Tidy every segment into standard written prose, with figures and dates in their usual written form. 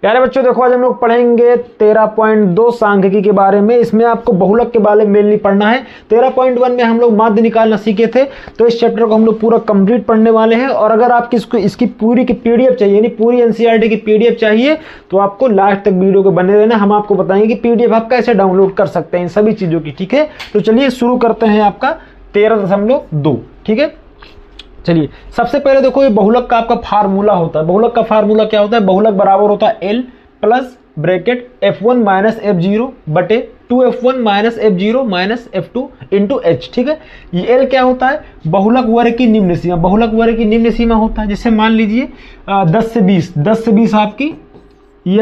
प्यारे बच्चों देखो आज हम लोग पढ़ेंगे 13.2 सांख्यिकी के बारे में। इसमें आपको बहुलक के बारे में मेनली पढ़ना है। 13.1 में हम लोग माध्य निकालना सीखे थे, तो इस चैप्टर को हम लोग पूरा कंप्लीट पढ़ने वाले हैं। और अगर आपकी इसकी पूरी की पीडीएफ चाहिए, यानी पूरी एनसीईआरटी की पीडीएफ चाहिए, तो आपको लास्ट तक वीडियो को बने रहना। हम आपको बताएंगे कि पीडीएफ आप कैसे डाउनलोड कर सकते हैं इन सभी चीजों की। ठीक है, तो चलिए शुरू करते हैं आपका 13.2। ठीक है, चलिए सबसे पहले देखो ये बहुलक का आपका फार्मूला होता है। बहुलक का फार्मूला क्या होता है? बहुलक बराबर होता है L plus bracket F1 minus F0 बटे 2F1 minus F0 minus F2 into H। ठीक है, ये L क्या होता है? बहुलक वर्ग की निम्न सीमा। बहुलक वर्ग की निम्न सीमा होता है जैसे मान लीजिए 10 से 20 आपकी ये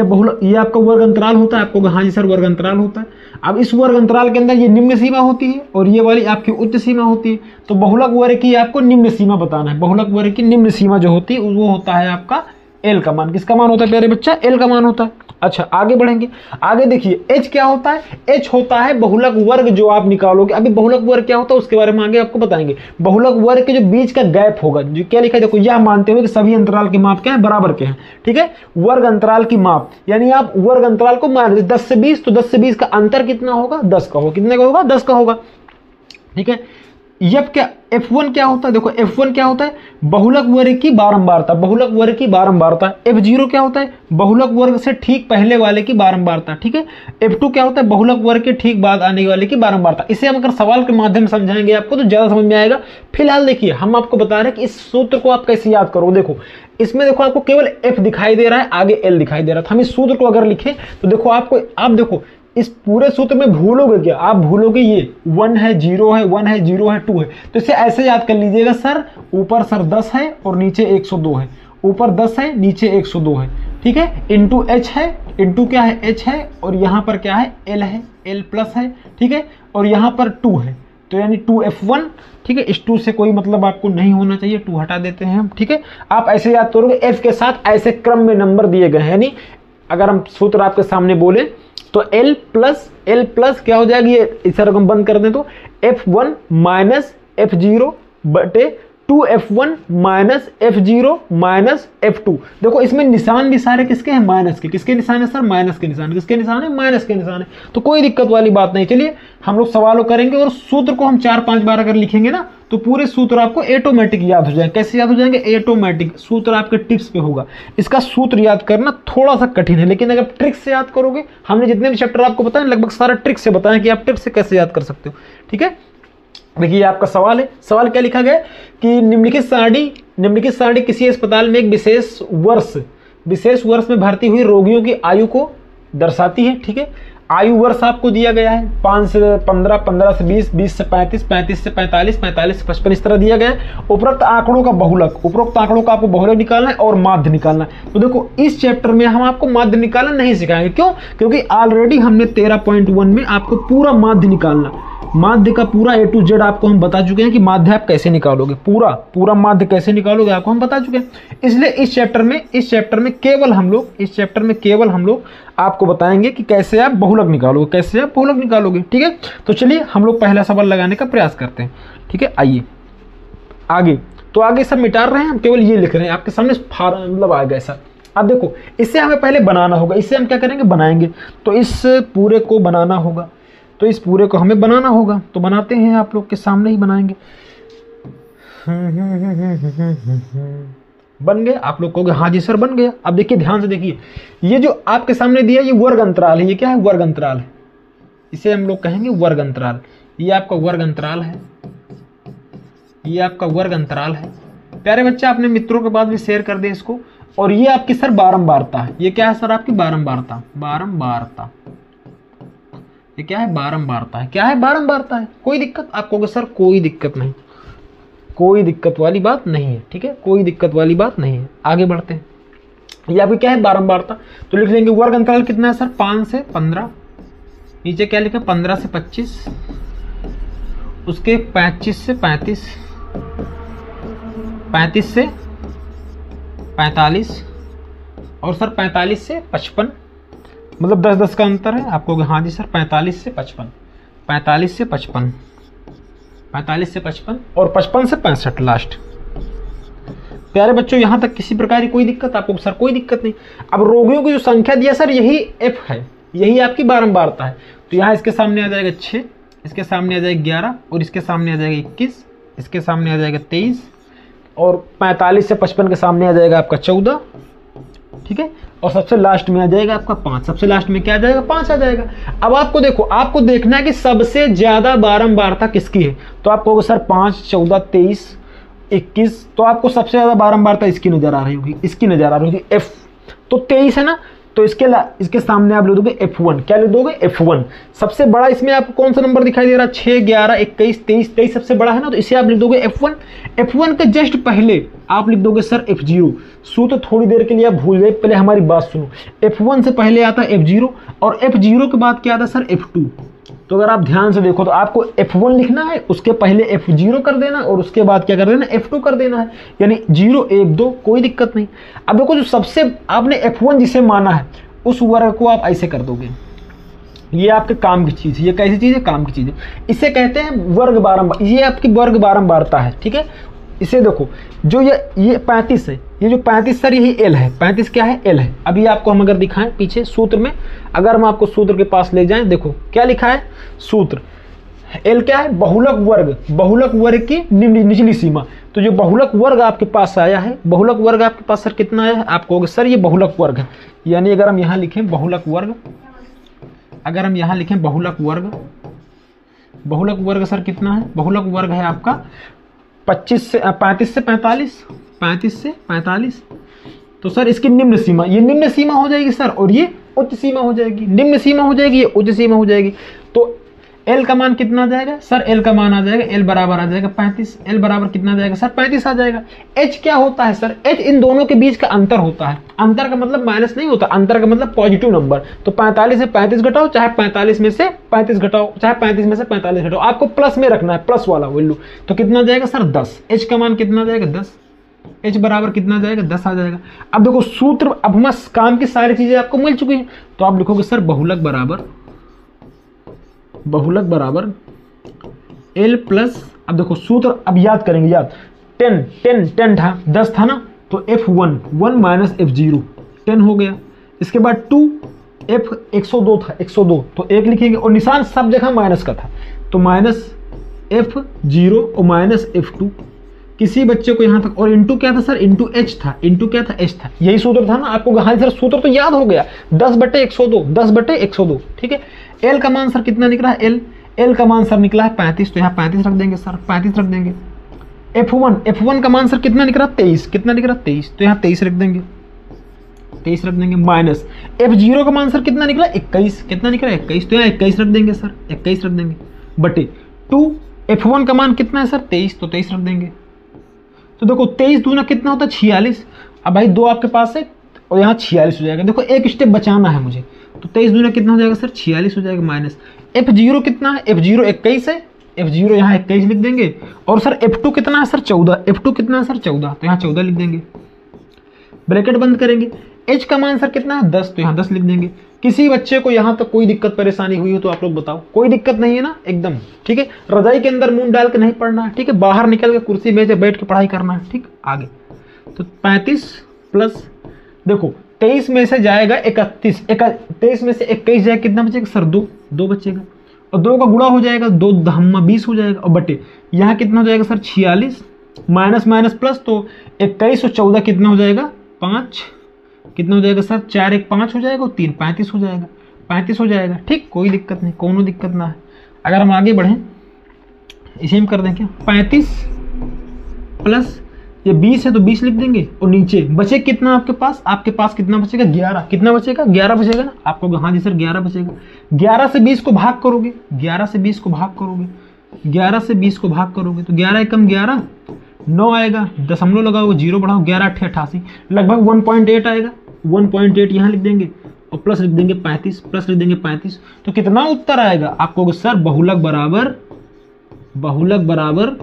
आपका वर्ग अंतराल होता है। आपको हाँ जी सर वर्ग अंतराल होता है। अब इस वर्ग अंतराल के अंदर ये निम्न सीमा होती है और ये वाली आपकी उच्च सीमा होती है। तो बहुलक वर्ग की आपको निम्न सीमा बताना है। बहुलक वर्ग की निम्न सीमा जो होती है वो होता है आपका L का मान। किसका मान होता है प्यारे बच्चा? L का मान होता है। अच्छा आगे बढ़ेंगे, आगे देखिए H क्या होता है? H होता है बहुलक वर्ग जो आप निकालोगे। अभी बहुलक वर्ग क्या होता है उसके बारे में आगे आपको बताएंगे। बहुलक वर्ग के जो बीच का गैप होगा, जो क्या लिखा है देखो, यह मानते हुए कि सभी अंतराल के माप क्या है? बराबर के हैं। ठीक है, वर्ग अंतराल की माप, यानी आप वर्ग अंतराल को मान 10 से 20, तो 10 से 20 का अंतर कितना होगा? 10 का होगा। कितने का होगा? 10 का होगा। ठीक है, F1 क्या होता है? देखो F1 क्या होता है? बहुलक वर्ग की बारंबारता। बहुलक वर्ग की बारंबारता। F0 क्या होता है? बहुलक वर्ग से ठीक पहले वाले की बारंबारता। ठीक है, F2 क्या होता है? बहुलक वर्ग के ठीक बाद आने वाले की बारंबारता। इसे हम अगर सवाल के माध्यम से समझाएंगे आपको तो ज्यादा समझ में आएगा। फिलहाल देखिए हम आपको बता रहे हैं कि इस सूत्र को आप कैसे याद करो। देखो इसमें देखो आपको केवल F दिखाई दे रहा है, आगे L दिखाई दे रहा था। हम इस सूत्र को अगर लिखें तो देखो आप देखो इस पूरे सूत्र में भूलोगे क्या? आप भूलोगे ये 1 है 0 है 1 है 0 है 2 है। तो इसे ऐसे याद कर लीजिएगा, सर ऊपर सर 10 है और नीचे 102 है। ऊपर 10 है नीचे 102 है। ठीक है, इंटू H है, इंटू क्या है? H है, और यहाँ पर क्या है? L है, L प्लस है। ठीक है, और यहाँ पर 2 है, तो यानी 2F1। ठीक है, इस 2 से कोई मतलब आपको नहीं होना चाहिए, 2 हटा देते हैं हम। ठीक है, आप ऐसे याद करोगे F के साथ ऐसे क्रम में नंबर दिए गए हैं। यानी अगर हम सूत्र आपके सामने बोले तो L प्लस क्या हो जाएगी? ये इसे रकम बंद कर दें तो F1 माइनस F0 बटे 2F1 minus F0 minus F2। देखो इसमें निशान भी सारे किसके हैं? माइनस के। किसके निशान है सर? माइनस के निशान। किसके निशान है? माइनस के निशान है। तो कोई दिक्कत वाली बात नहीं। चलिए हम लोग सवालों करेंगे और सूत्र को हम 4-5 बार अगर लिखेंगे ना तो पूरे सूत्र आपको ऑटोमेटिक याद हो जाएंगे। कैसे याद हो जाएंगे? ऑटोमेटिक। सूत्र आपके टिप्स पे होगा। इसका सूत्र याद करना थोड़ा सा कठिन है, लेकिन अगर ट्रिक से याद करोगे, हमने जितने भी चैप्टर आपको बताए लगभग सारा ट्रिक से बताएं कि आप ट्रिक से कैसे याद कर सकते हो। ठीक है, देखिए आपका सवाल है। सवाल क्या लिखा गया कि निम्नलिखित सारणी किसी अस्पताल में एक विशेष वर्ष में भर्ती हुई रोगियों की आयु को दर्शाती है। ठीक है, आयु वर्ष आपको दिया गया है 5 से 15, 15 से 20, 20 से 35, 35 से 45, 45 से 55 इस तरह दिया गया है। उपरोक्त आंकड़ों का आपको बहुलक निकालना है और माध्य निकालना है। तो देखो इस चैप्टर में हम आपको माध्य निकालना नहीं सिखाएंगे। क्यों? क्योंकि ऑलरेडी हमने 13.1 में आपको पूरा माध्य निकालना, माध्य का पूरा A to Z आपको हम बता चुके हैं कि माध्य आप कैसे निकालोगे, पूरा माध्य कैसे निकालोगे आपको हम बता चुके हैं। इसलिए इस चैप्टर में केवल हम लोग आपको बताएंगे कि कैसे आप बहुलक निकालोगे। ठीक है, तो चलिए हम लोग पहला सवाल लगाने का प्रयास करते हैं। ठीक है, आइए आगे सब मिटा रहे हैं, हम केवल ये लिख रहे हैं आपके सामने मतलब आ गया सर। अब देखो इसे हमें पहले बनाना होगा। इसे हम क्या करेंगे? बनाएंगे। तो इस पूरे को बनाना होगा, तो इस पूरे को हमें बनाना होगा। तो बनाते हैं, आप लोग के सामने ही बनाएंगे। बन गया? आप लोग कहोगे हाँ जी सर बन गया। अब देखिए ध्यान से देखिए, ये जो आपके सामने दिया ये वर्ग अंतराल है। ये क्या है? वर्ग अंतराल है। इसे हम लोग कहेंगे वर्ग अंतराल। ये आपका वर्ग अंतराल है, ये आपका वर्ग अंतराल है। प्यारे बच्चे अपने मित्रों के पास भी शेयर कर दे इसको। और ये आपकी सर बारंबारता है। ये क्या है सर? आपकी बारंबारता। ये क्या है? बारंबारता है। क्या है? बारंबारता है। कोई दिक्कत? आप कहोगे सर कोई दिक्कत नहीं, कोई दिक्कत वाली बात नहीं है। ठीक है, कोई दिक्कत वाली बात नहीं है। आगे बढ़ते हैं। ये आपकी क्या है? बारंबारता। तो लिख लेंगे वर्ग अंतराल कितना है सर? 5 से 15। नीचे क्या लिखा? 15 से 25, उसके 25 से 35, 35 से 45 और सर 45 से 55, मतलब 10-10 का अंतर है। आपको हाँ जी सर 45 से 55, 45 से 55, 45 से 55 और 55 से 65 लास्ट। प्यारे बच्चों यहाँ तक किसी प्रकार की कोई दिक्कत आपको? सर कोई दिक्कत नहीं। अब रोगियों की जो संख्या दिया सर यही एफ है, यही आपकी बारंबारता है। तो यहाँ इसके सामने आ जाएगा 6, इसके सामने आ जाएगा 11 और इसके सामने आ जाएगा 21, इसके सामने आ जाएगा 23 और 45 से 55 के सामने आ जाएगा आपका 14, ठीक है। और सबसे लास्ट में आ जाएगा आपका 5, सबसे लास्ट में क्या आ जाएगा? 5 आ जाएगा। अब आपको देखो, आपको देखना है कि सबसे ज्यादा बारंबारता किसकी है। तो आप कहोगे सर 5, 14, 23, 21, तो आपको सबसे ज्यादा बारंबारता इसकी नजर आ रही होगी, इसकी नजर आ रही होगी F। तो 23 है ना, तो इसके सामने आप लिख दोगे F1। क्या लिख दोगे? F1। सबसे बड़ा इसमें आपको कौन सा नंबर दिखाई दे रहा है? 6, 11, 21, 23, 23 सबसे बड़ा है ना, तो इसे आप लिख दोगे F1। F1 के जस्ट पहले आप लिख दोगे सर F0। सूत्र थोड़ी देर के लिए आप भूल गए, पहले हमारी बात सुनो। F1 से पहले आता है F0 और F0 के बाद क्या आता है सर? F2। तो अगर आप ध्यान से देखो तो आपको F1 लिखना है, उसके पहले F0 कर देना और उसके बाद क्या कर देना? F2 कर देना है, यानी 0, 1, 2, कोई दिक्कत नहीं। अब देखो, जो सबसे आपने F1 जिसे माना है उस वर्ग को आप ऐसे कर दोगे। ये आपके काम की चीज़ है। ये कैसी चीज़ है? काम की चीज़ है। इसे कहते हैं वर्ग बारंबार, ये आपकी वर्ग बारंबारता है, ठीक है। इसे देखो, जो ये 35 है, ये जो 35 सर यही L है। 35 क्या है? L है। अभी आपको हम अगर दिखाएं पीछे सूत्र में, अगर हम आपको सूत्र के पास ले जाएं, देखो क्या लिखा है सूत्र। L क्या है? बहुलक वर्ग, बहुलक वर्ग की निचली सीमा। तो जो बहुलक वर्ग आपके पास आया है, बहुलक वर्ग आपके पास सर कितना आया है? आप कहोगे सर ये बहुलक वर्ग है, यानी अगर हम यहाँ लिखें बहुलक वर्ग, अगर हम यहाँ लिखें बहुलक वर्ग, बहुलक वर्ग सर कितना है? बहुलक वर्ग है आपका 35 से 45, 35 से 45। तो सर इसकी निम्न सीमा, ये निम्न सीमा हो जाएगी सर, और ये उच्च सीमा हो जाएगी। निम्न सीमा हो जाएगी, ये उच्च सीमा हो जाएगी। तो L का मान कितना आ जाएगा सर? L का मान आ जाएगा, L बराबर आ जाएगा 35। L बराबर कितना आ जाएगा सर? 35 आ जाएगा। H क्या होता है सर? H इन दोनों के बीच का अंतर होता है। अंतर का मतलब माइनस नहीं होता, अंतर का मतलब पॉजिटिव नंबर। तो 45 से 35 घटाओ, चाहे 45 में से 35 घटाओ, चाहे 35 में से 45 घटाओ, आपको प्लस में रखना है, प्लस वाला वैल्यू। तो कितना आ जाएगा सर? 10। H का मान कितना आ जाएगा? 10। H बराबर कितना आ जाएगा? 10 आ जाएगा। अब देखो सूत्र, अब मस काम की सारी चीजें आपको मिल चुकी हैं, तो आप लिखोगे सर बहुलक बराबर, बहुलक बराबर L प्लस, अब देखो सूत्र अब याद करेंगे, याद 10 था, 10 था ना, तो F1 1 माइनस F0 10 हो गया। इसके बाद 2 F 102 था, 102 तो 1 लिखेंगे और निशान सब जगह माइनस का था, तो माइनस F0 और माइनस F2। किसी बच्चे को यहाँ तक, और इंटू क्या था सर? इंटू H था, इंटू क्या था? H था। यही सूत्र था ना आपको? हाँ सर सूत्र तो याद हो गया, 10/102, 10/102, ठीक है। L का मान सर कितना निकला है? L का मान सर निकला है 35, तो यहाँ 35 रख देंगे सर, 35 रख देंगे। F1 का मान सर कितना निकला? 23। कितना निकला? 23, तो यहाँ 23 रख देंगे, 23 रख देंगे। माइनस F0 का मान सर कितना निकला? 21। कितना निकला? 21, तो यहाँ 21 रख देंगे सर, 21 रख देंगे बटे 2। F1 का मान कितना है सर? 23, तो 23 रख देंगे। तो देखो 23 दूना कितना होता है? 46। अब भाई 2 आपके पास है और यहाँ 46 हो जाएगा। देखो एक स्टेप बचाना है मुझे, तो 23 दूना कितना हो जाएगा सर? 46 हो जाएगा। माइनस F0 कितना है? F0 21 है, F0 यहाँ 21 लिख देंगे। और सर F2 कितना है सर? 14। F2 कितना है सर? 14, तो यहाँ 14 लिख देंगे, ब्रैकेट बंद करेंगे। H का मान सर कितना है? 10, तो यहाँ 10 लिख देंगे। किसी बच्चे को यहाँ तक कोई दिक्कत परेशानी हुई हो तो आप लोग बताओ? कोई दिक्कत नहीं है ना? एकदम ठीक है। रजाई के अंदर मुंह डाल के नहीं पढ़ना है, ठीक है। बाहर निकल के कुर्सी मेज बैठ के पढ़ाई करना है, ठीक। आगे तो 35 प्लस, देखो 23 में से जाएगा 31, 23 में से 21 जाएगा, कितना बचेगा सर? 2 बचेगा, और 2 का गुणा हो जाएगा, 2 दहम्मा 20 हो जाएगा, और बटे यहाँ कितना हो जाएगा सर? 46 माइनस माइनस प्लस, तो 21 और 14 कितना हो जाएगा? 5। कितना हो जाएगा सर? 4 1 5 हो जाएगा, और 3 35 हो जाएगा, 35 हो जाएगा, ठीक। कोई दिक्कत नहीं, कोनो दिक्कत ना है। अगर हम आगे बढ़ें, इसे हम कर दें क्या? 35 प्लस ये 20 है तो 20 लिख देंगे, और नीचे बचे कितना आपके पास? आपके पास कितना बचेगा? 11। कितना बचेगा? 11 बचेगा ना। आपको हाँ जी सर 11 बचेगा। 11 से 20 को भाग करोगे, 11 से 20 को भाग करोगे, 11 से 20 को भाग करोगे तो 11 एकम 11, 9 आएगा, दशमलव लगाओगे, 0 बढ़ाओ, 11 8 88, लगभग 1.8 आएगा। 1.8 यहाँ लिख देंगे और प्लस लिख देंगे 35, प्लस लिख देंगे 35। तो कितना उत्तर आएगा? आपको सर बहुलक बराबर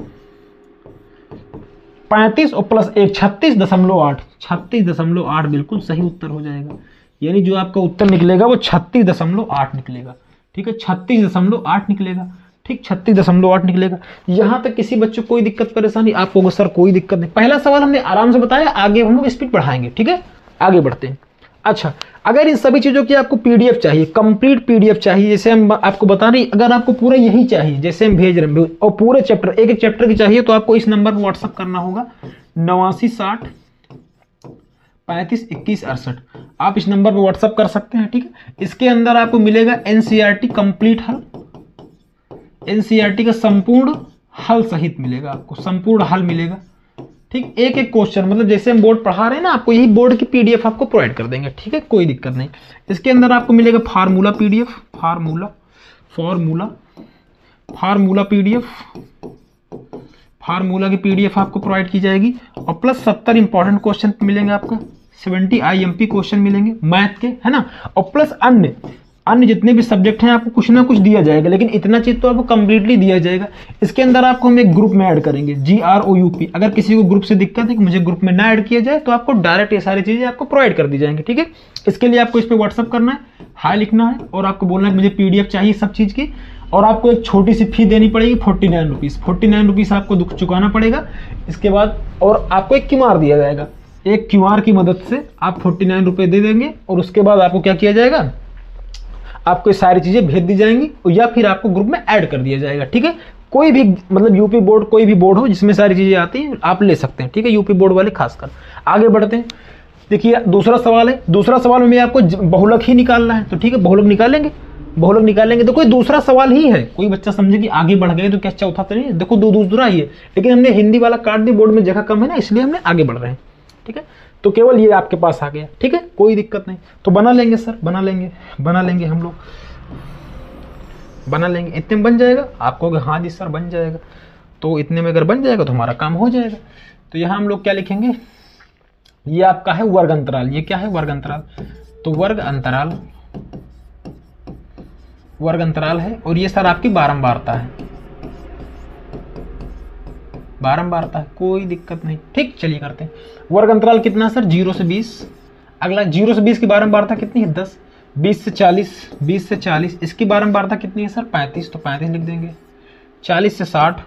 35 और प्लस 1 36.8, 36.8 बिल्कुल सही उत्तर हो जाएगा। यानी जो आपका उत्तर निकलेगा वो 36.8 निकलेगा, ठीक है। 36.8 निकलेगा, ठीक 36.8 निकलेगा। यहाँ तक किसी बच्चे को कोई दिक्कत परेशानी? आप होगा सर कोई दिक्कत नहीं। पहला सवाल हमने आराम से बताया, आगे हम लोग स्पीड बढ़ाएंगे, ठीक है, आगे बढ़ते हैं। अच्छा, अगर इन सभी चीज़ों की आपको पीडीएफ चाहिए, कंप्लीट पीडीएफ चाहिए, जैसे हम आपको बता रहे, अगर आपको पूरा यही चाहिए जैसे हम भेज रहे हैं और पूरे चैप्टर एक एक चैप्टर की चाहिए, तो आपको इस नंबर पर व्हाट्सअप करना होगा 89 60 35 21 68। आप इस नंबर पर व्हाट्सअप कर सकते हैं, ठीक है। इसके अंदर आपको मिलेगा एनसीईआरटी कंप्लीट हल, एनसीईआरटी का संपूर्ण हल सहित मिलेगा, आपको संपूर्ण हल मिलेगा, ठीक। एक एक क्वेश्चन, मतलब जैसे हम बोर्ड पढ़ा रहे हैं ना, आपको यही बोर्ड की पीडीएफ आपको प्रोवाइड कर देंगे, ठीक है, कोई दिक्कत नहीं। इसके अंदर आपको मिलेगा formula PDF, formula PDF, formula की पीडीएफ आपको प्रोवाइड की जाएगी, और प्लस 70 इंपॉर्टेंट क्वेश्चन मिलेंगे आपको, 70 आईएमपी क्वेश्चन मिलेंगे मैथ के, है ना, और प्लस अन्य जितने भी सब्जेक्ट हैं आपको कुछ ना कुछ दिया जाएगा, लेकिन इतना चीज तो आपको कंप्लीटली दिया जाएगा। इसके अंदर आपको हम एक ग्रुप में ऐड करेंगे, GROUP। अगर किसी को ग्रुप से दिक्कत है कि मुझे ग्रुप में ना ऐड किया जाए, तो आपको डायरेक्ट ये सारी चीजें आपको प्रोवाइड कर दी जाएंगी, ठीक है। इसके लिए आपको इस पर व्हाट्सअप करना है, हाय लिखना है, और आपको बोलना है मुझे पीडीएफ चाहिए सब चीज की, और आपको एक छोटी सी फी देनी पड़ेगी 49 रुपीज़, 49 रुपीज़ आपको चुकाना पड़ेगा। इसके बाद और आपको एक QR दिया जाएगा, एक QR की मदद से आप 49 रुपये दे देंगे, और उसके बाद आपको क्या किया जाएगा, आपको सारी चीजें भेज दी जाएंगी, या फिर आपको ग्रुप में ऐड कर दिया जाएगा, ठीक है। कोई भी मतलब यूपी बोर्ड, कोई भी बोर्ड हो जिसमें सारी चीजें आती हैं, आप ले सकते हैं, ठीक है, यूपी बोर्ड वाले खासकर। आगे बढ़ते हैं, देखिए दूसरा सवाल है, दूसरा सवाल में आपको बहुलक ही निकालना है, तो ठीक है, बहुलक निकालेंगे। तो कोई दूसरा सवाल ही है, कोई बच्चा समझे कि आगे बढ़ गए तो क्या चौथा तो नहीं, देखो दूसरा ही है, लेकिन हमने हिंदी वाला काट दिया, बोर्ड में जगह कम है ना, इसलिए हमने आगे बढ़ रहे हैं, ठीक है। तो केवल ये आपके पास आ गया, ठीक है, कोई दिक्कत नहीं। तो बना लेंगे सर, बना लेंगे हम लोग, बना लेंगे, इतने में बन जाएगा। आप कहोगे हाँ जी सर बन जाएगा, तो इतने में अगर बन जाएगा तो हमारा काम हो जाएगा। तो यहाँ हम लोग क्या लिखेंगे, ये आपका है वर्ग अंतराल, ये क्या है वर्ग अंतराल, तो वर्ग अंतराल है, और ये सर आपकी बारंबारता है, कोई दिक्कत नहीं, ठीक। चलिए करते हैं, वर्ग अंतराल कितना सर 0 से 20, अगला 0 से 20 की बारंबारता कितनी है 10, 20 से 40, इसकी बारंबारता कितनी है सर 35, तो 35 लिख देंगे। 40 से 60,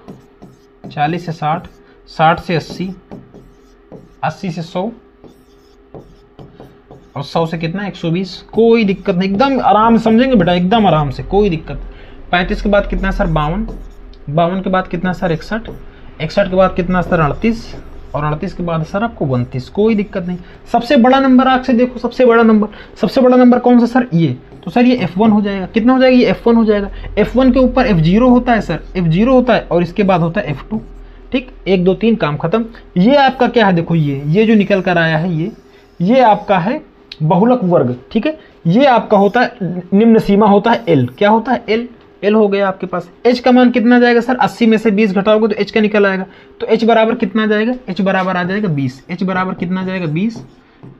60 से 80, 80 से 100, और 100 से कितना 120, कोई दिक्कत नहीं, एकदम आराम से समझेंगे बेटा, एकदम आराम से, कोई दिक्कत। 35 के बाद कितना सर 52, 52 के बाद कितना सर 61, 61 के बाद कितना सर 38, और 38 के बाद सर आपको 32, कोई दिक्कत नहीं। सबसे बड़ा नंबर आग से देखो, सबसे बड़ा नंबर कौन सा सर, ये, तो सर ये F1 हो जाएगा, कितना हो जाएगा, ये F1 हो जाएगा। F1 के ऊपर F0 होता है सर, F0 होता है, और इसके बाद होता है F2, ठीक, 1 2 3 काम खत्म। ये आपका क्या है, देखो ये जो निकल कर आया है, ये आपका है बहुलक वर्ग, ठीक है। ये आपका होता है निम्न सीमा होता है L, क्या होता है L हो गया आपके पास। H का मान कितना जाएगा सर, 80 में से 20 घटाओगे तो H का निकल आएगा, तो H बराबर कितना जाएगा, H बराबर आ जाएगा 20, H बराबर कितना जाएगा 20,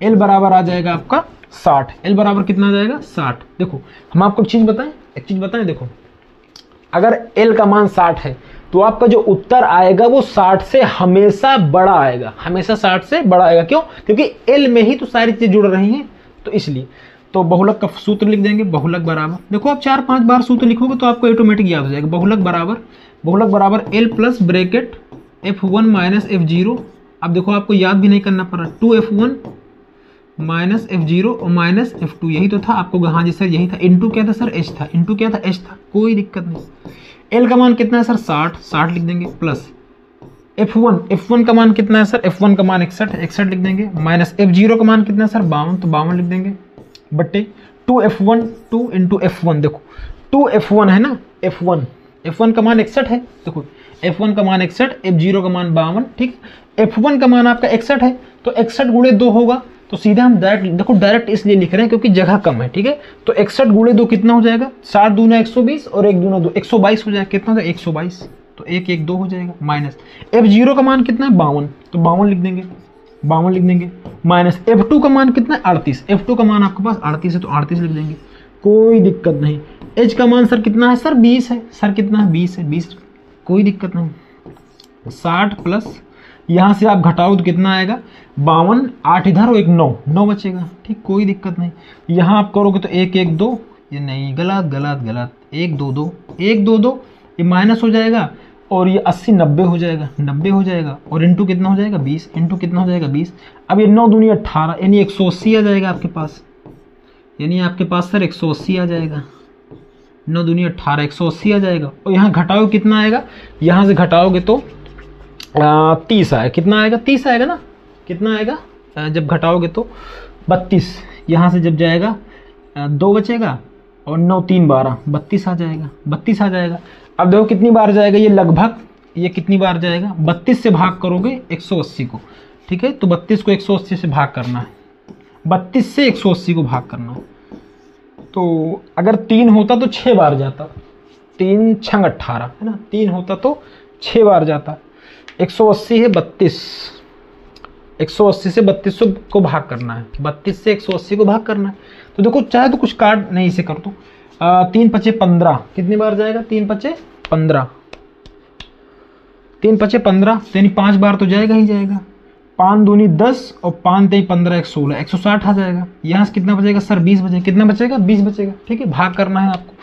L बराबर आ जाएगा आपका 60, L बराबर कितना जाएगा 60। देखो हम आपको एक चीज बताएं, देखो अगर L का मान 60 है, तो आपका जो उत्तर आएगा वो 60 से हमेशा बड़ा आएगा, हमेशा 60 से बड़ा आएगा। क्यों, क्योंकि L में ही तो सारी चीजें जुड़ रही हैं, तो इसलिए। तो बहुलक का सूत्र लिख देंगे, बहुलक बराबर, देखो आप 4-5 बार सूत्र लिखोगे तो आपको ऑटोमेटिक याद हो जाएगा। बहुलक बराबर L plus bracket F1 minus F0। अब देखो आपको याद भी नहीं करना पड़ रहा, 2F1 माइनस F0 और माइनस F2, यही तो था आपको, हाँ जी सर यही था। इंटू क्या था सर H था, इंटू क्या था H था, कोई दिक्कत नहीं। L का मान कितना है सर 60 लिख देंगे, प्लस F1 का मान कितना है सर, F1 का मान 61 लिख देंगे, माइनस F0 का मान कितना है सर 52, तो 52 लिख देंगे, बट्टे 2F1 2 इंटू F1, देखो 2F1 है ना, F1 का मान 61 है, देखो F1 का मान 61, F0 का मान 52, ठीक। F1 का मान आपका 61 है, तो 61 गुणे 2 होगा, तो सीधा हम डायरेक्ट इसलिए लिख रहे हैं क्योंकि जगह कम है, ठीक है। तो 61 गुणे 2 कितना हो जाएगा, 7 दूना 120 और 1 दूना 2, 122 हो जाएगा, कितना होगा 122, तो 1 1 2 हो जाएगा। माइनस F0 का मान कितना है 52, तो 52 लिख देंगे, माइनस F2 का मान कितना है 38, F2 का मान आपके पास 38 है, तो 38 लिख देंगे, कोई दिक्कत नहीं। H का मान सर कितना है सर 20 है, सर कितना है 20 है, 20, कोई दिक्कत नहीं। 60 प्लस यहाँ से आप घटाओ तो कितना आएगा 52, 8 इधर और 1 9 बचेगा, ठीक, कोई दिक्कत नहीं। यहाँ आप करोगे तो 1 1 2, ये नहीं, गलत 1 2 2, ये माइनस हो जाएगा और ये 80 90 हो जाएगा, 90 हो जाएगा और इंटू कितना हो जाएगा 20, इंटू कितना हो जाएगा 20। अब ये 9 दूनी 18 यानी 180 आ जाएगा आपके पास, यानी आपके पास सर 180 आ जाएगा। 9 दूनी 18 180 आ जाएगा। और यहाँ घटाओ कितना आएगा, यहाँ से घटाओगे तो 30 आएगा। कितना आएगा 30 आएगा ना, कितना आएगा जब घटाओगे तो 32। यहाँ से जब जाएगा 2 बचेगा और 9 3 12 32 आ जाएगा, 32 आ जाएगा। अब देखो कितनी बार जाएगा ये, लगभग ये कितनी बार जाएगा, 32 से भाग करोगे 180 को, ठीक है। तो 32 को 180 से भाग करना है, 32 से 180 को भाग करना है। तो अगर 3 होता तो 6 बार जाता, 3 छंग 18 है ना, 3 होता तो 6 बार जाता। 180 है 32, 180 से 32 को भाग करना है, 32 से 180 को भाग करना है। तो देखो चाहे तो कुछ काट नहीं, इसे कर दो 3 पचे 15, कितनी बार जाएगा 3 पचे 15, 3 पचे 15 यानी 5 बार तो जाएगा ही जाएगा। 5 दूनी 10 और 5 3 15 116, 160 आ जाएगा। यहाँ से कितना बचेगा सर 20 बचेगा, कितना बचेगा 20 बचेगा, ठीक है। भाग करना है आपको।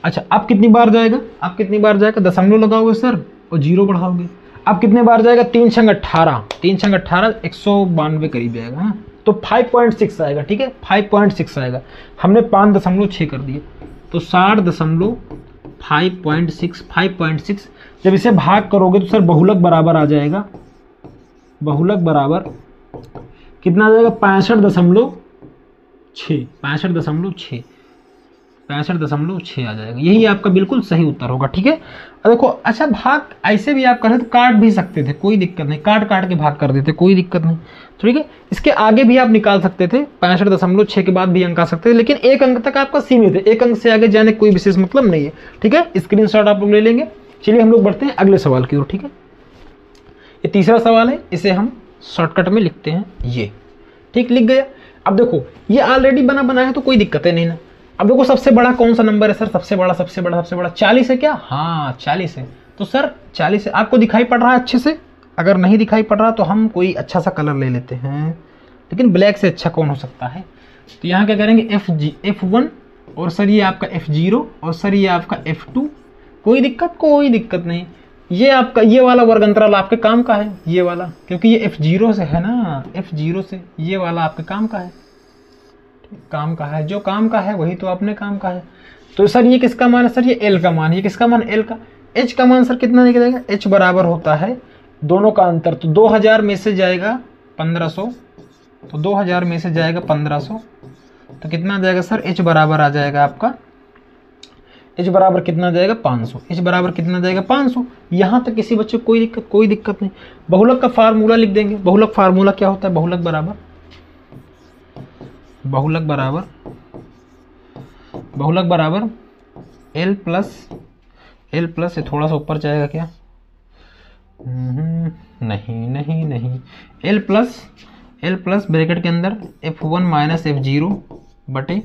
अच्छा अब कितनी बार जाएगा, आप कितनी बार जाएगा, दशमलव लगाओगे सर और 0 बढ़ाओगे। अब कितने बार जाएगा 3 छंग 18, 3 छंग 18 192 करीब आएगा, हाँ। तो 5.6 आएगा, ठीक है 5.6 आएगा। हमने 5.6 कर दिए तो 60.5.6 जब इसे भाग करोगे तो सर बहुलक बराबर आ जाएगा, बहुलक बराबर कितना आ जाएगा 65.6 आ जाएगा। यही आपका बिल्कुल सही उत्तर होगा, ठीक है। देखो अच्छा भाग ऐसे भी आप कर तो काट भी सकते थे, कोई दिक्कत नहीं, काट के भाग कर देते, कोई दिक्कत नहीं, ठीक है। इसके आगे भी आप निकाल सकते थे, 65.6 के बाद भी अंक आ सकते थे, लेकिन एक अंक तक आपका सीमित है, एक अंक से आगे जाने कोई विशेष मतलब नहीं है, ठीक है। स्क्रीनशॉट आप लोग ले लेंगे। चलिए हम लोग बढ़ते हैं अगले सवाल की ओर, ठीक है। ये तीसरा सवाल है, इसे हम शॉर्टकट में लिखते हैं ये, ठीक, लिख गया। अब देखो ये ऑलरेडी बना है तो कोई दिक्कत है नहीं ना। अब देखो सबसे बड़ा कौन सा नंबर है सर, सबसे बड़ा 40 है क्या, हाँ 40 है। तो सर 40 है, आपको दिखाई पड़ रहा है अच्छे से, अगर नहीं दिखाई पड़ रहा तो हम कोई अच्छा सा कलर ले लेते हैं, लेकिन ब्लैक से अच्छा कौन हो सकता है। तो यहाँ क्या करेंगे F1 और सर ये आपका F0 और सर ये आपका F2, कोई दिक्कत नहीं। ये आपका ये वाला वर्ग अंतराल आपके काम का है, ये वाला, क्योंकि ये F0 से है ना, F0 से ये वाला आपके काम का है, काम का है, जो काम का है वही तो अपने काम का है। तो सर ये किसका मान है सर, ये L का मान, ये किसका मान L का। H का मान सर कितना निकलेगा, H बराबर होता है दोनों का अंतर, तो 2000 में से जाएगा 1500, तो 2000 में से जाएगा 1500, तो कितना जाएगा सर H बराबर आ जाएगा आपका, H बराबर कितना जाएगा 500, H बराबर कितना जाएगा 500। यहाँ तक किसी बच्चे को कोई दिक्कत नहीं। बहुलक का फार्मूला लिख देंगे। बहुलक फार्मूला क्या होता है, बहुलक बराबर L प्लस ये थोड़ा सा ऊपर जाएगा क्या, नहीं L प्लस ब्रैकेट के अंदर F1 माइनस F0 बटे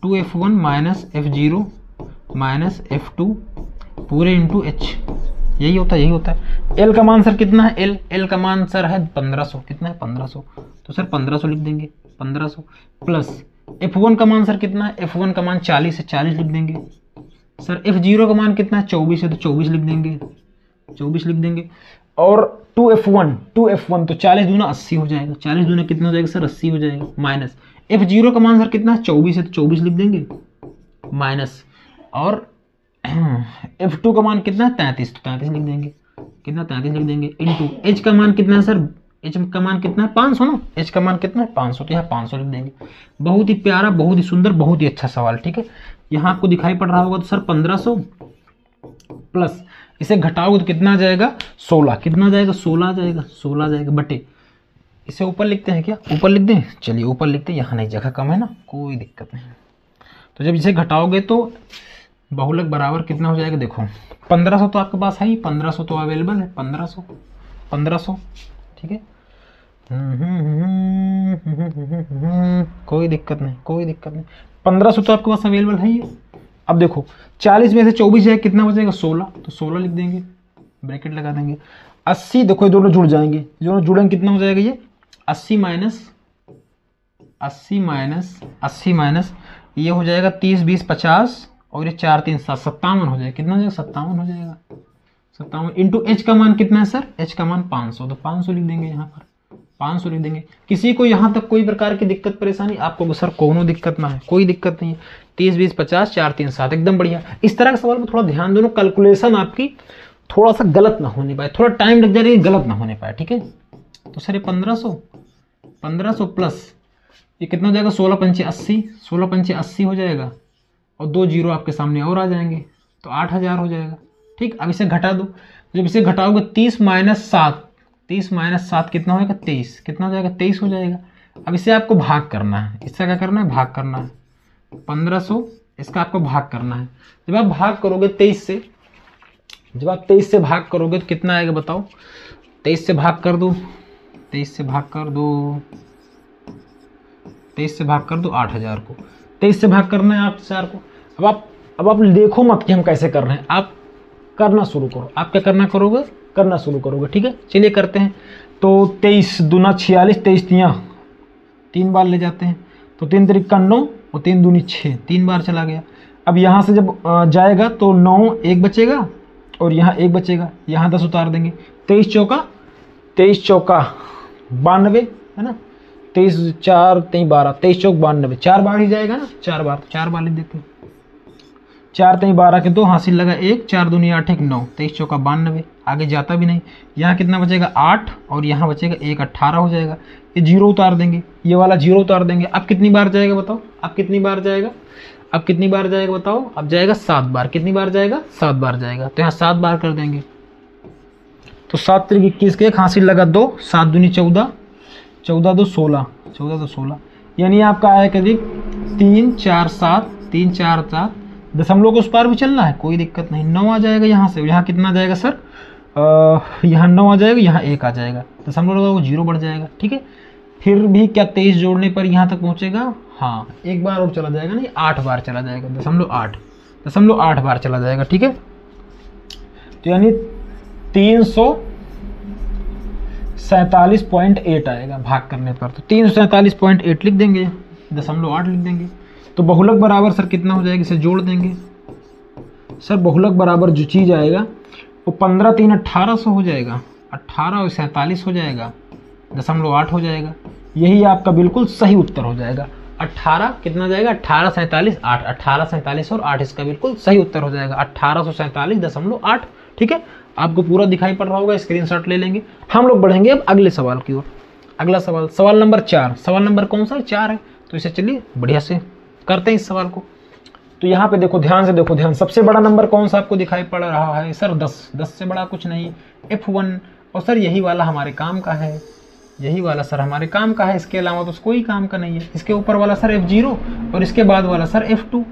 2F1 minus F0 minus F2 पूरे इंटू H, यही होता है। L का मान सर कितना है, L का मान सर है 1500, कितना है 1500, तो सर 1500 लिख देंगे, 1500 प्लस F1 का मान सर कितना है, F1 का मान 40 है, 40 लिख देंगे। सर F0 का मान कितना है 24 है, तो 24 लिख देंगे। और 2F1 तो 40 दूना 80 हो जाएगा, 40 दूना कितना हो जाएगा सर 80 हो जाएगा, माइनस F0 का मान सर कितना है 24 है, तो 24 लिख देंगे, माइनस और F2 का मान कितना है 33, तो 33 लिख देंगे, कितना 33 लिख देंगे, इंटू H का मान कितना है सर, H का मान कितना है 500 ना, H का मान कितना है 500, तो यहाँ 500 लिख देंगे। बहुत ही प्यारा, बहुत ही सुंदर, बहुत ही अच्छा सवाल, ठीक है। यहाँ आपको दिखाई पड़ रहा होगा तो सर 1500 प्लस इसे घटाओगे तो कितना आ जाएगा 16, कितना आ जाएगा 16 आ जाएगा बटे, इसे ऊपर लिखते हैं क्या, ऊपर लिख दें, चलिए ऊपर लिखते हैं, यहाँ नहीं जगह कम है ना, कोई दिक्कत नहीं। तो जब इसे घटाओगे तो बहुलक बराबर कितना हो जाएगा, देखो 1500 तो आपके पास है ही, 1500 तो अवेलेबल है, 1500 ठीक है। कोई दिक्कत नहीं 1500 तो आपके पास अवेलेबल है ही। अब देखो 40 में से 24 है, कितना बचेगा 16, तो 16 लिख देंगे, ब्रैकेट लगा देंगे। 80 देखो ये दोनों जुड़ जाएंगे, दोनों जुड़ेंगे, कितना हो जाएगा ये 80 माइनस ये हो जाएगा 30 20 50 और ये 4 3 7 57 हो जाएगा। कितना हो जाएगा? 57 हो जाएगा। 57 इंटू एच का मान कितना है सर? एच का मान 500, तो 500 लिख देंगे यहाँ पर, 500 लिख देंगे। किसी को यहाँ तक कोई प्रकार की दिक्कत परेशानी? आपको सर कोनो दिक्कत ना है, कोई दिक्कत नहीं है। 30 20 50 4 3 7 एकदम बढ़िया। इस तरह के सवाल में थोड़ा ध्यान दो, कैलकुलेशन आपकी थोड़ा सा गलत ना होने पाए, थोड़ा टाइम लग जाए लेकिन गलत ना होने पाए, ठीक है। तो सर ये 1500 प्लस ये कितना हो जाएगा? 16 पंचे 80, 16 पंचे 80 हो जाएगा और 2 जीरो आपके सामने और आ जाएंगे, तो 8000 हो जाएगा। ठीक, अब इसे घटा दो। जब इसे घटाओगे 30 माइनस 7 कितना होगा? 23। कितना हो जाएगा? 23 हो जाएगा। अब इसे आपको भाग करना है। इससे क्या करना है? भाग करना है। 1500 इसका आपको भाग करना है। जब आप भाग करोगे 23 से, जब आप 23 से भाग करोगे तो कितना आएगा बताओ? 23 से भाग कर दो, 23 से भाग कर दो, 23 से भाग कर दो 8000 को। 23 से भाग करना है 8000 को। अब आप देखो मत कि हम कैसे कर रहे हैं, आप करना शुरू करो। आप क्या करना करोगे? करना शुरू करोगे, ठीक है। चलिए करते हैं। तो 23 दूना 46, 23 तियाँ 3 बार ले जाते हैं, तो 3 तिरिक 9 और 3 दूनी 6, 3 बार चला गया। अब यहाँ से जब जाएगा तो 9 1 बचेगा और यहाँ 1 बचेगा, यहाँ 10 उतार देंगे। 23 चौका 92 है ना। 23 4 3 12, 23 चौक 92, 4 बार ही जाएगा ना, 4 बार, 4 बार लिख देते हैं। 4 3 12 के 2 हासिल लगा 1, 4 दूनी 8 1 9, 23 चौका 92, आगे जाता भी नहीं। यहाँ कितना बचेगा? 8 और यहाँ बचेगा 1, 18 हो जाएगा। ये जीरो उतार देंगे, ये वाला जीरो उतार देंगे। अब कितनी बार जाएगा बताओ? अब कितनी बार जाएगा? अब कितनी बार जाएगा बताओ? अब जाएगा 7 बार। कितनी बार जाएगा? 7 बार जाएगा। तो यहाँ 7 बार कर देंगे, तो 7 3 21 के 1 हासिल लगा 2, 7 दूनी 14, 14 2 16, 14 2 16, यानी आपका आया करीब 3 4 7, 3 4 7। दशमलव को उस पार भी चलना है, कोई दिक्कत नहीं। 9 आ जाएगा यहाँ से, यहाँ कितना जाएगा सर? यहाँ 9 आ जाएगा, यहाँ 1 आ जाएगा, दशमलव लगा वो 0 बढ़ जाएगा, ठीक है। फिर भी क्या 23 जोड़ने पर यहाँ तक पहुँचेगा? हाँ, 1 बार और चला जाएगा, नहीं 8 बार चला जाएगा, 0.8 बार चला जाएगा, ठीक है। तो यानी 347.8 आएगा भाग करने पर। तो 347.8 लिख देंगे, 0.8 लिख देंगे। तो बहुलक बराबर सर कितना हो जाएगा? इसे जोड़ देंगे सर। बहुलक बराबर जो चीज़ आएगा वो 15 3 1800 हो जाएगा, 18 और 47 हो जाएगा, 0.8 हो जाएगा। यही आपका बिल्कुल सही उत्तर हो जाएगा। 18 कितना जाएगा? 18 47 8, 18 47 और 8 इसका बिल्कुल सही उत्तर हो जाएगा, 1847.8, ठीक है। आपको पूरा दिखाई पड़ रहा होगा, स्क्रीनशॉट ले लेंगे। हम लोग बढ़ेंगे अब अगले सवाल की ओर। अगला सवाल, सवाल नंबर 4। सवाल नंबर कौन सा? 4 है। तो इसे चलिए बढ़िया से करते हैं इस सवाल को। तो यहाँ पे देखो, ध्यान से देखो, ध्यान। सबसे बड़ा नंबर कौन सा आपको दिखाई पड़ रहा है सर? 10। 10 से बड़ा कुछ नहीं, F1। और सर यही वाला हमारे काम का है, यही वाला सर हमारे काम का है, इसके अलावा तो कोई काम का नहीं है। इसके ऊपर वाला सर F0 और इसके बाद वाला सर F2।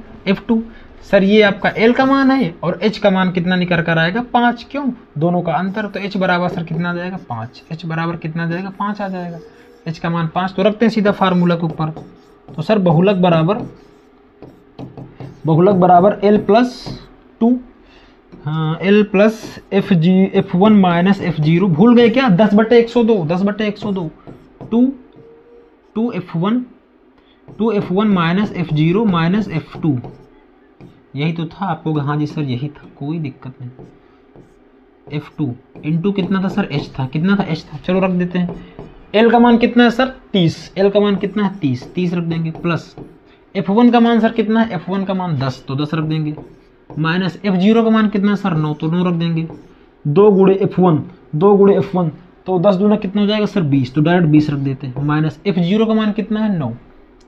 सर ये आपका L का मान है और H का मान कितना निकल कर आएगा? 5। क्यों? दोनों का अंतर। तो H बराबर सर कितना जाएगा? 5। H बराबर कितना जाएगा? 5 आ जाएगा। H का मान 5। तो रखते हैं सीधा फार्मूला के ऊपर। तो सर बहुलक बराबर L प्लस 2, हाँ L plus F1 minus F0। भूल गए क्या? 10/102, 10/102, 2F1 minus F0 minus F2। यही तो था आपको? हाँ जी सर यही था, कोई दिक्कत नहीं। F2 इंटू कितना था सर? H था। कितना था? H था। चलो रख देते हैं। L का मान कितना है सर? 30। L का मान कितना है? 30 रख देंगे। प्लस F1 का मान सर कितना है? F1 का मान 10, तो 10 रख देंगे। माइनस F0 का मान कितना है सर? 9, तो 9 रख देंगे। 2 गुणे F1, तो 10 दूना कितना हो जाएगा सर? 20, तो डायरेक्ट 20 रख देते हैं। माइनस F0 का मान कितना है? 9।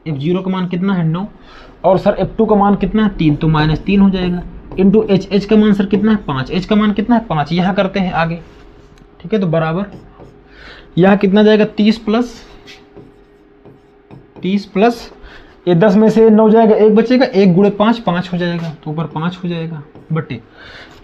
F0 का मान कितना है? 9। और सर F2 का मान कितना है? 3, तो माइनस 3 हो जाएगा। इंटू H का मान सर कितना है? 5। H का मान कितना है? 5। यहाँ करते हैं आगे, ठीक है। तो बराबर यहाँ कितना जाएगा? 30 प्लस ये 10 में से 9 जाएगा, 1 बचेगा, 1 गुणे 5 5 हो जाएगा, तो ऊपर 5 हो जाएगा बटे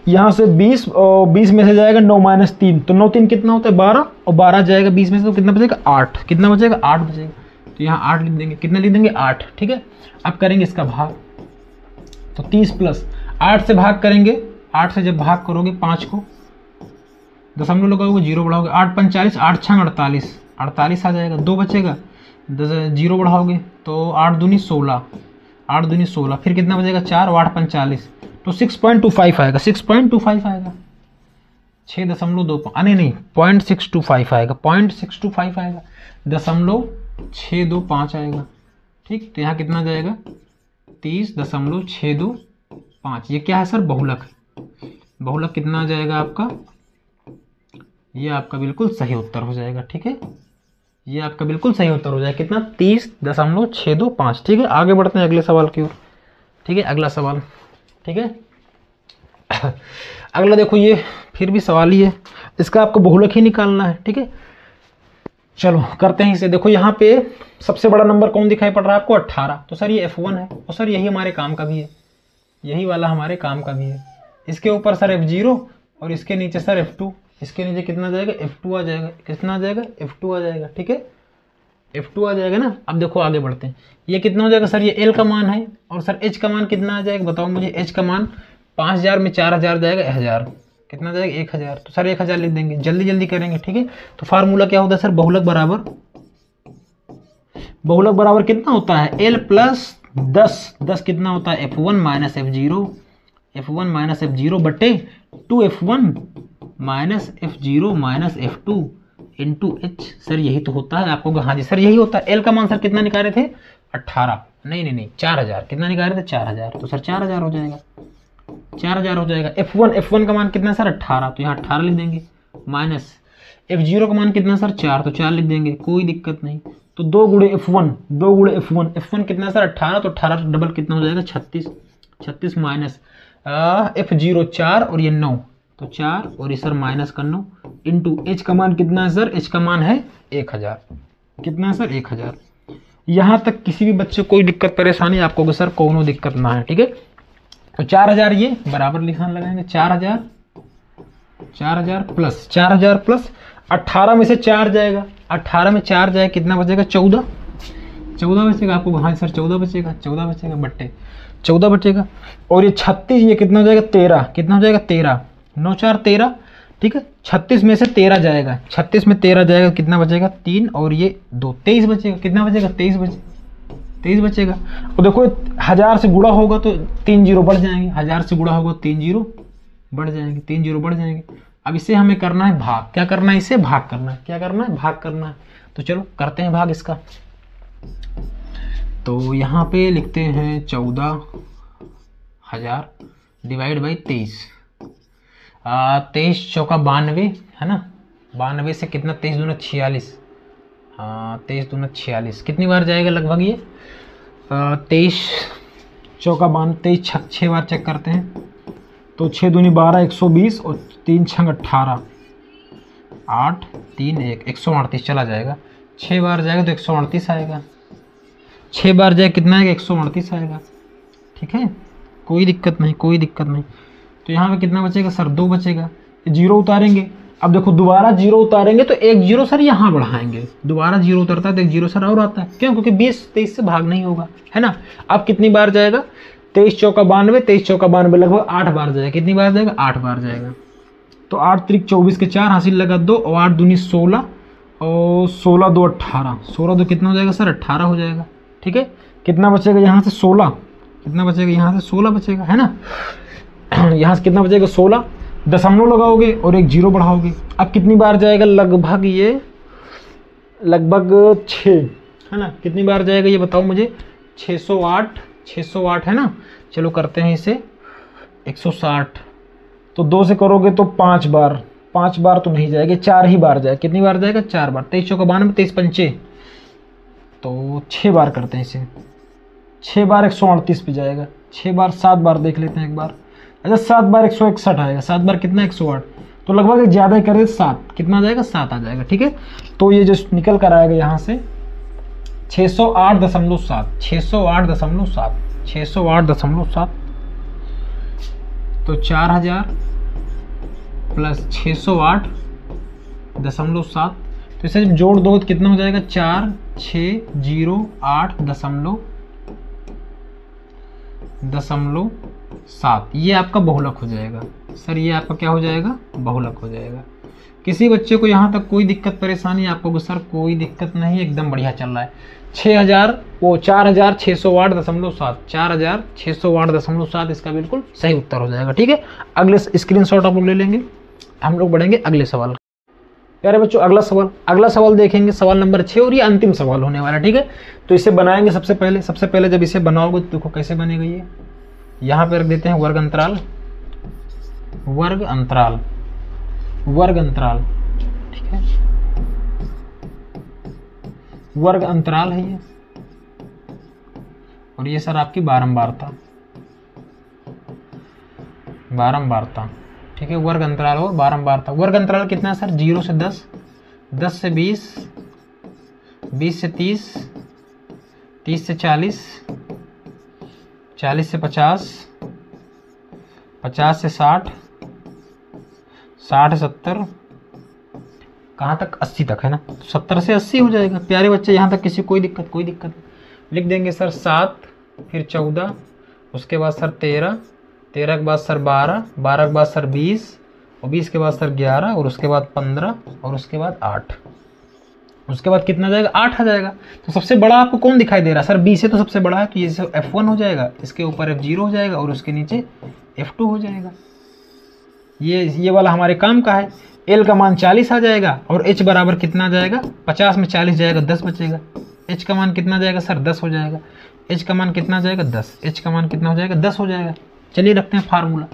यहाँ से 20, और 20 में से जाएगा 9 माइनस 3, तो 9 3 कितना होता है? 12, और 12 जाएगा 20 में से, तो कितना बचेगा? 8। कितना बचेगा? 8 बचेगा। तो यहाँ 8 लिख देंगे। कितना लिख देंगे? 8, ठीक है। अब करेंगे इसका भाग। तो 30 प्लस 8 से भाग करेंगे। 8 से जब भाग करोगे 5 को, दशमलव लगाओगे, 0 बढ़ाओगे, 8 45, 8 6 48 आ जाएगा। 2 बचेगा, 0 बढ़ाओगे तो 8 दूनी 16, 8 दूनी 16, फिर कितना बचेगा 4 और 8 45, तो 6.25 आएगा, 6.25 आएगा, 6.25 नहीं 0.625 आएगा, 0.625 आएगा, 0.625 आएगा। ठीक, तो यहाँ कितना जाएगा 30.625। ये क्या है सर, बहुलक। बहुलक कितना आ जाएगा आपका, ये आपका बिल्कुल सही उत्तर हो जाएगा। ठीक है, ये आपका बिल्कुल सही उत्तर हो जाएगा, कितना 30.625। ठीक है, आगे बढ़ते हैं अगले सवाल की ओर। ठीक है, अगला सवाल। ठीक है, अगला देखो, ये फिर भी सवाल ही है, इसका आपको बहुलक ही निकालना है। ठीक है, चलो करते हैं इसे। देखो यहाँ पे सबसे बड़ा नंबर कौन दिखाई पड़ रहा है आपको, 18। तो सर ये F1 है, और सर यही हमारे काम का भी है, यही वाला हमारे काम का भी है। इसके ऊपर सर F0 और इसके नीचे सर F2, इसके नीचे कितना जाएगा F2 आ जाएगा, कितना आ जाएगा F2 आ जाएगा। ठीक है, F2 आ जाएगा ना। अब देखो आगे बढ़ते हैं, ये कितना हो जाएगा सर, ये L का मान है, और सर H का मान कितना आ जाएगा बताओ मुझे। H का मान 5000 में 4000 जाएगा 1000, कितना जाएगा 1000, तो सर 1000 लिख देंगे, जल्दी जल्दी करेंगे। ठीक है, तो फार्मूला क्या होता है सर, बहुलक बराबर कितना होता है, L प्लस 10 कितना होता है F1 माइनस F0 बटे 2F1 minus F0 minus F2 into H। Sir यही तो होता है आपको, हाँ जी सर यही होता है। L का मान सर कितना निकाले थे 18, नहीं 4000, कितना निकाले थे 4000, तो सर 4000 हो जाएगा, 4000 हो जाएगा। F1 का मान कितना सर 18, तो यहाँ 18 लिख देंगे, माइनस F0 का मान कितना सर 4, तो 4 लिख देंगे, कोई दिक्कत नहीं। तो 2 गुणे F1 कितना सर 18, तो 18 डबल कितना हो जाएगा 36 माइनस F0 4 और ये 9, तो 4 और ये सर माइनस का 9 इंटू H का मान कितना है सर, H का मान है 1000, कितना है सर 1000। यहाँ तक किसी भी बच्चे कोई दिक्कत परेशानी आपको सर कोनो दिक्कत ना है। ठीक है, तो 4000 ये बराबर निशान लगाएंगे, 4000 प्लस 18 में से 4 जाएगा, 18 में 4 जाएगा कितना बचेगा 14 बचेगा आपको, हाँ सर 14 बचेगा बट्टे 14 बचेगा। और ये 36, ये कितना हो जाएगा 13, कितना हो जाएगा 13, 9 4 13। ठीक है, 36 में से 13 जाएगा, 36 में 13 जाएगा, कितना बचेगा 3 और ये 2 23 बचेगा, कितना बचेगा 23 बचेगा। और देखो 1000 से गुणा होगा तो 3 जीरो बढ़ जाएंगे, 1000 से गुणा होगा 3 जीरो बढ़ जाएंगे, अब इसे हमें करना है भाग, क्या करना है इसे भाग करना है, क्या करना है भाग करना है। तो चलो करते हैं भाग इसका। तो यहाँ पे लिखते हैं 14000 डिवाइड बाई 23, 23 चौका 92 है ना, 92 से कितना 23 दूना 46, हाँ 23 दूना 46, कितनी बार जाएगा लगभग ये 23 चौका 23 6 बार चेक करते हैं, तो 6 दूनी 12 120 और 3 छंग 18 8 3 1 138 चला जाएगा, 6 बार जाएगा तो 138 आएगा, 6 बार जाए कितना आएगा 138 आएगा। ठीक है, कोई दिक्कत नहीं। तो यहाँ पे कितना बचेगा सर 2 बचेगा, जीरो उतारेंगे। अब देखो दोबारा जीरो उतारेंगे तो एक जीरो सर यहाँ बढ़ाएंगे, दोबारा जीरो उतरता है तो एक जीरो सर और आता है, क्यों, क्योंकि 20 23 से भाग नहीं होगा, है ना। अब कितनी बार जाएगा 23 चौका 92, 23 चौका 92 लगभग 8 बार जाएगा, कितनी बार जाएगा 8 बार जाएगा। तो 8 त्रिक 24 के 4 हासिल लगा 2 और 8 दूनी 16 और 16 2 18, 16 2 कितना हो जाएगा सर 18 हो जाएगा। ठीक है, कितना बचेगा यहाँ से 16, कितना बचेगा यहाँ से 16 बचेगा, है ना। यहाँ से कितना बचेगा 16, दशमलव लगाओगे और एक जीरो बढ़ाओगे। अब कितनी बार जाएगा लगभग ये लगभग 6, है ना, कितनी बार जाएगा ये बताओ मुझे, 608 है ना। चलो करते हैं इसे 160, तो 2 से करोगे तो 5 बार तो नहीं जाएगा, 4 ही बार जाएगा, कितनी बार जाएगा 4 बार, 23 चौका 92 23 पंचे, तो 6 बार करते हैं इसे, 6 बार 138 पे जाएगा, 6 बार 7 बार देख लेते हैं एक बार, अच्छा 7 बार 161 आएगा, 7 बार कितना 108, तो लगभग ज़्यादा ही कर दे 7, कितना जाएगा 7 आ जाएगा। ठीक है, तो ये जो निकल कर आएगा यहाँ से 608.7 तो 4000 प्लस 608.7, तो इसे जब जोड़ दो तो कितना हो जाएगा 4608.7, ये आपका बहुलक हो जाएगा सर, ये आपका क्या हो जाएगा बहुलक हो जाएगा। किसी बच्चे को यहाँ तक कोई दिक्कत परेशानी आपको सर कोई दिक्कत नहीं, एकदम बढ़िया चल रहा है। 6000 वो 4600 वाट दशमलव 7, 4600 वाट दशमलव 7 इसका बिल्कुल सही उत्तर हो जाएगा। ठीक है, अगले स्क्रीनशॉट आप लोग ले लेंगे। हम लोग बढ़ेंगे अगले सवाल। प्यारे बच्चों, अगला सवाल देखेंगे, सवाल नंबर 6, और ये अंतिम सवाल होने वाला है। ठीक है, तो इसे बनाएंगे सबसे पहले जब इसे बनाओगे तो देखो कैसे बनेगा। ये यहाँ पे रख देते हैं वर्ग अंतराल, ठीक है, वर्ग अंतराल है ये, और ये सर आपकी बारंबारता, ठीक है, वर्ग अंतराल और बारंबारता। वर्ग अंतराल कितना है सर? 0 से 10, 10 से 20, 20 से 30, 30 से 40, 40 से 50, 50 से 60, 60 से 70, कहाँ तक? 80 तक है ना, 70 से 80 हो जाएगा। प्यारे बच्चे, यहाँ तक किसी कोई दिक्कत नहीं। लिख देंगे सर 7, फिर 14, उसके बाद सर 13, 13 के बाद सर 12, 12 के बाद सर 20, और 20 के बाद सर 11, और उसके बाद 15, और उसके बाद 8। उसके बाद कितना जाएगा? 8 आ जाएगा। तो सबसे बड़ा आपको कौन दिखाई दे रहा है सर? 20 से तो सबसे बड़ा है, तो ये F1 हो जाएगा, इसके ऊपर F0 हो जाएगा, और उसके नीचे F2 हो जाएगा। ये वाला हमारे काम का है। L का मान 40 आ जाएगा, और H बराबर कितना आ जाएगा? 50 में 40 जाएगा, 10 बचेगा। H का मान कितना जाएगा सर? 10 हो जाएगा। H का मान कितना जाएगा? 10। H का मान कितना हो जाएगा? 10 हो जाएगा। चलिए रखते हैं फार्मूला।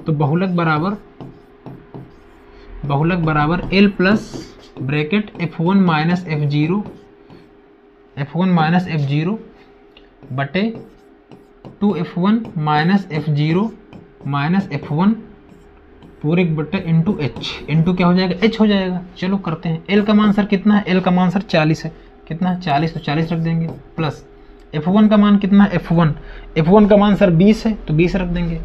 तो बहुलक बराबर L plus bracket F1 minus F0 बटे 2F1 minus F0 minus F1 पूरे बटे इंटू H, इंटू क्या हो जाएगा? H हो जाएगा। चलो करते हैं। L का मान सर कितना है? L का मान सर 40 है। कितना है? 40, तो 40 रख देंगे, प्लस F1 का मान कितना है? F1 का मान सर 20 है, तो 20 रख देंगे,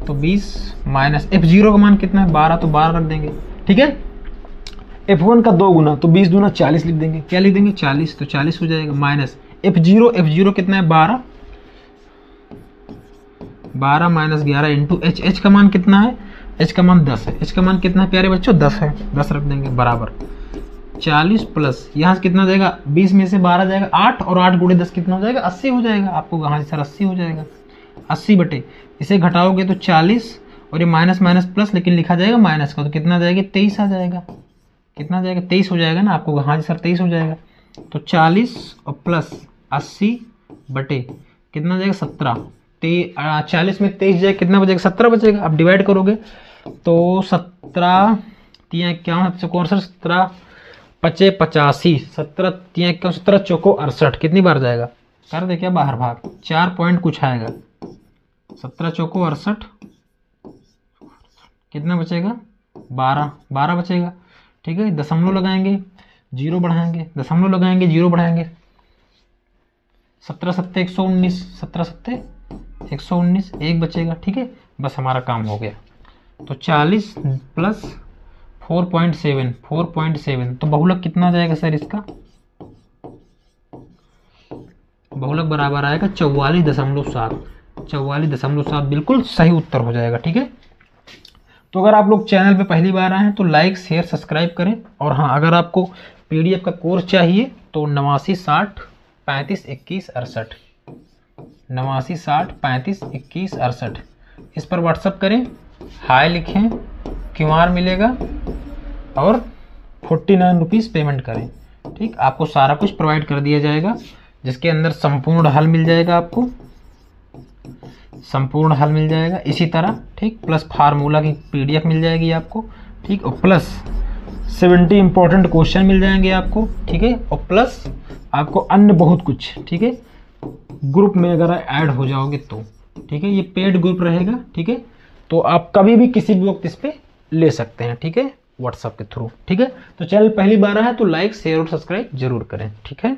तो 20 माइनस F0 का मान कितना है? 12, तो 12 रख देंगे। ठीक है, F1 का 2 गुना, तो 20 दूना 40 लिख देंगे। क्या लिख देंगे? 40, तो 40 हो जाएगा, माइनस F0 कितना है? 12, 12 माइनस 11 इंटू H। H का मान कितना है? H का मान 10 है। H का मान कितना है प्यारे बच्चों? 10 है, 10 रख देंगे, बराबर 40 प्लस यहाँ से कितना जाएगा? 20 में से 12 जाएगा 8, और 8 गुणे 10 कितना हो जाएगा? 80 हो जाएगा। आपको कहाँ से सर 80 हो जाएगा? 80 बटे इसे घटाओगे तो 40, और ये माइनस माइनस प्लस, लेकिन लिखा जाएगा माइनस का, तो कितना जाएगा? 23 आ जाएगा। कितना जाएगा? 23 हो जाएगा ना। आपको कहाँ से सर 23 हो जाएगा? तो 40 और प्लस 80 बटे कितना जाएगा? 17। 40 में 23 जाएगा, कितना बचेगा? 17 बचेगा। अब डिवाइड करोगे तो 17 3 51 64 17 पचे 85, 17 3 51 17 चौको 68, कितनी बार जाएगा? कर दे क्या बाहर भाग? 4 पॉइंट कुछ आएगा। 17 चौको 68, कितना बचेगा? 12 बचेगा। ठीक है, दशमलव लगाएंगे, जीरो बढ़ाएंगे, दशमलव लगाएंगे, जीरो बढ़ाएंगे। 17 सत्ते 119, 17 सत्ते 119, 1 बचेगा। ठीक है, बस हमारा काम हो गया। तो 40 प्लस 4.7, तो बहुलक कितना जाएगा सर इसका? बहुलक बराबर आएगा 44.7, 44.7 बिल्कुल सही उत्तर हो जाएगा। ठीक है, तो अगर आप लोग चैनल पे पहली बार आए हैं तो लाइक शेयर सब्सक्राइब करें। और हाँ, अगर आपको PDF का कोर्स चाहिए तो 89 60 35 21 68, 89 60 35 21 68 इस पर व्हाट्सअप करें, हाय लिखें, QR मिलेगा, और 49 रुपीज़ पेमेंट करें। ठीक, आपको सारा कुछ प्रोवाइड कर दिया जाएगा, जिसके अंदर संपूर्ण हल मिल जाएगा, आपको संपूर्ण हल मिल जाएगा इसी तरह। ठीक, प्लस फार्मूला की PDF मिल जाएगी आपको। ठीक, और प्लस 70 इंपॉर्टेंट क्वेश्चन मिल जाएंगे आपको। ठीक है, और प्लस आपको अन्य बहुत कुछ। ठीक है, ग्रुप में अगर ऐड हो जाओगे तो ठीक है, ये पेड ग्रुप रहेगा। ठीक है, तो आप कभी भी किसी भी वक्त इस पे ले सकते हैं। ठीक है, व्हाट्सएप के थ्रू। ठीक है, तो चैनल पहली बार आया तो लाइक शेयर और सब्सक्राइब जरूर करें। ठीक है।